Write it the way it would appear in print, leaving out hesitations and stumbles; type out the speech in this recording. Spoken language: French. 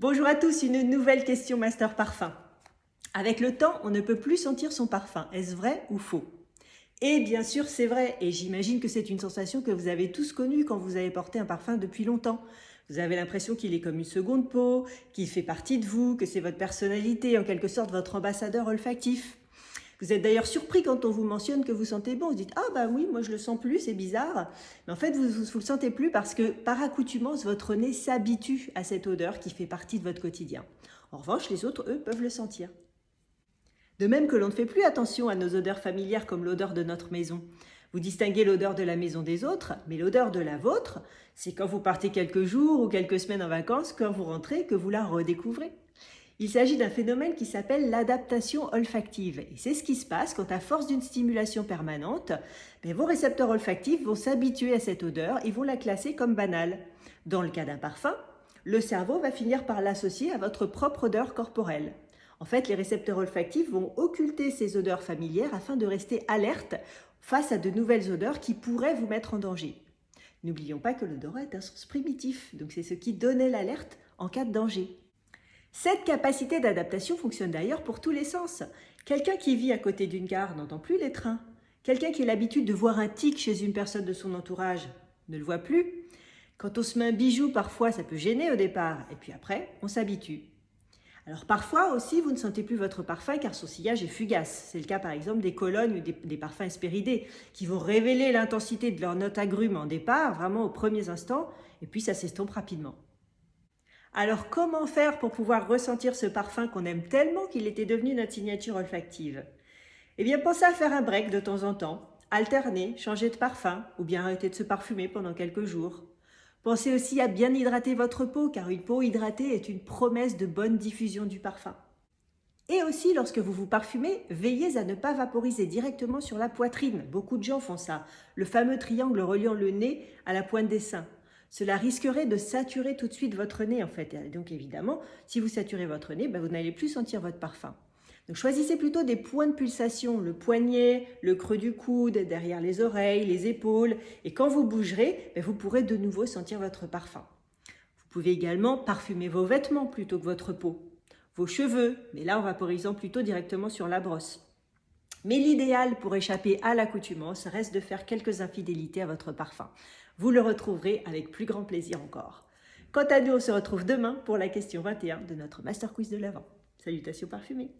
Bonjour à tous, une nouvelle question Master Parfum. Avec le temps, on ne peut plus sentir son parfum. Est-ce vrai ou faux? Et bien sûr, c'est vrai. Et j'imagine que c'est une sensation que vous avez tous connue quand vous avez porté un parfum depuis longtemps. Vous avez l'impression qu'il est comme une seconde peau, qu'il fait partie de vous, que c'est votre personnalité, en quelque sorte votre ambassadeur olfactif. Vous êtes d'ailleurs surpris quand on vous mentionne que vous sentez bon. Vous dites « Ah bah oui, moi je le sens plus, c'est bizarre ». Mais en fait, vous le sentez plus parce que par accoutumance, votre nez s'habitue à cette odeur qui fait partie de votre quotidien. En revanche, les autres, eux, peuvent le sentir. De même que l'on ne fait plus attention à nos odeurs familières comme l'odeur de notre maison. Vous distinguez l'odeur de la maison des autres, mais l'odeur de la vôtre, c'est quand vous partez quelques jours ou quelques semaines en vacances, quand vous rentrez, que vous la redécouvrez. Il s'agit d'un phénomène qui s'appelle l'adaptation olfactive. Et c'est ce qui se passe quand, à force d'une stimulation permanente, vos récepteurs olfactifs vont s'habituer à cette odeur et vont la classer comme banale. Dans le cas d'un parfum, le cerveau va finir par l'associer à votre propre odeur corporelle. En fait, les récepteurs olfactifs vont occulter ces odeurs familières afin de rester alertes face à de nouvelles odeurs qui pourraient vous mettre en danger. N'oublions pas que l'odorat est un sens primitif, donc c'est ce qui donnait l'alerte en cas de danger. Cette capacité d'adaptation fonctionne d'ailleurs pour tous les sens. Quelqu'un qui vit à côté d'une gare n'entend plus les trains. Quelqu'un qui a l'habitude de voir un tic chez une personne de son entourage ne le voit plus. Quand on se met un bijou, parfois ça peut gêner au départ, et puis après, on s'habitue. Alors parfois aussi, vous ne sentez plus votre parfum car son sillage est fugace. C'est le cas par exemple des colognes ou des parfums Hespéridés qui vont révéler l'intensité de leur note agrumes en départ, vraiment aux premiers instants, et puis ça s'estompe rapidement. Alors comment faire pour pouvoir ressentir ce parfum qu'on aime tellement qu'il était devenu notre signature olfactive? Eh bien, pensez à faire un break de temps en temps, alterner, changer de parfum ou bien arrêter de se parfumer pendant quelques jours. Pensez aussi à bien hydrater votre peau car une peau hydratée est une promesse de bonne diffusion du parfum. Et aussi, lorsque vous vous parfumez, veillez à ne pas vaporiser directement sur la poitrine. Beaucoup de gens font ça, le fameux triangle reliant le nez à la pointe des seins. Cela risquerait de saturer tout de suite votre nez en fait. Et donc évidemment, si vous saturez votre nez, vous n'allez plus sentir votre parfum. Donc choisissez plutôt des points de pulsation, le poignet, le creux du coude, derrière les oreilles, les épaules. Et quand vous bougerez, vous pourrez de nouveau sentir votre parfum. Vous pouvez également parfumer vos vêtements plutôt que votre peau. Vos cheveux, mais là en vaporisant plutôt directement sur la brosse. Mais l'idéal pour échapper à l'accoutumance reste de faire quelques infidélités à votre parfum. Vous le retrouverez avec plus grand plaisir encore. Quant à nous, on se retrouve demain pour la question 21 de notre Master Quiz de l'Avent. Salutations parfumées!